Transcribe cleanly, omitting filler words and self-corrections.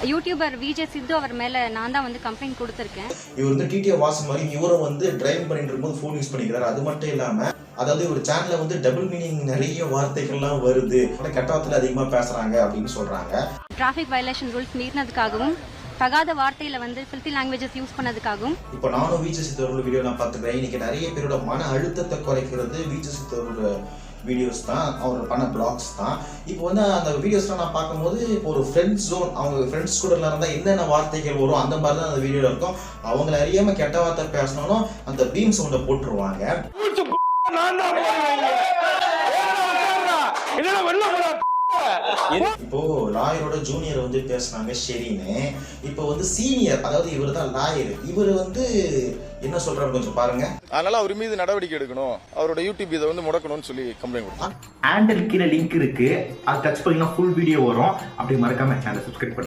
YouTuber Vijay சித்து அவர் மேல நான் தான் வந்து கம்ப்ளைண்ட் கொடுத்திருக்கேன். இவர் வந்து டிடிஏ வாசன் மாதிரி இவரும் வந்து டிரைவ் பண்ணிட்டு இருக்கும்போது ஃபோன் யூஸ் பண்ணிக்கிறாரு. அது மட்டும் இல்லாம அதாவது ஒரு சேனல்ல வந்து டபுள் மீனிங் நிறைய வார்த்தைகள்லாம் வருது, கெட்ட வார்த்தையில அதிகமா பேசுறாங்க அப்படின்னு சொல்றாங்க. டிராஃபிக் வயலேஷன் ரூல்ஸ் மீறினதுக்காகவும் தகாத வார்த்தையில வந்து ஃபில்தி லாங்குவேஜஸ் யூஸ் பண்ணதுக்காகவும் இப்போ நானும் விஜய் சித்தரோட வீடியோ நான் பார்த்துக்கிறேன். இன்னைக்கு நிறைய பேரோட மன அழுத்தத்தை குறைக்கிறது விஜய் சித்தரோட வீடியோஸ் தான், அவர் பண்ண பிளாக்ஸ் தான். இப்போ வந்து அந்த வீடியோஸ்லாம் நான் பார்க்கும்போது இப்போ ஒரு ஃப்ரெண்ட் ஜோன், அவங்க ஃப்ரெண்ட்ஸ் கூட இருந்தால் என்னென்ன வார்த்தைகள் வரும் அந்த மாதிரி தான் அந்த வீடியோவில் இருக்கும். அவங்கள அறியாம கெட்ட வார்த்தை பேசணும் அந்த பீம் சவுண்டை போட்டுருவாங்க. இப்போ லாயரோட ஜூனியர் வந்து பேசுனாங்க சரின்னு. இப்போ வந்து சீனியர், அதாவது இவர் தான் லாயர், இவர் வந்து என்ன சொல்றாரு கொஞ்சம் பாருங்க. அதனால அவர் மீது நடவடிக்கை எடுக்கணும், அவரோட யூடியூப் இதை வந்து முடக்கணும்னு சொல்லி கம்ப்ளைண்ட் கொடுத்தாங்க. ஹேண்டில் கீழே லிங்க் இருக்கு, அது டச் பண்ணீங்கன்னா ஃபுல் வீடியோ வரும். அப்படி மறக்காம சேனலை சப்ஸ்கிரைப்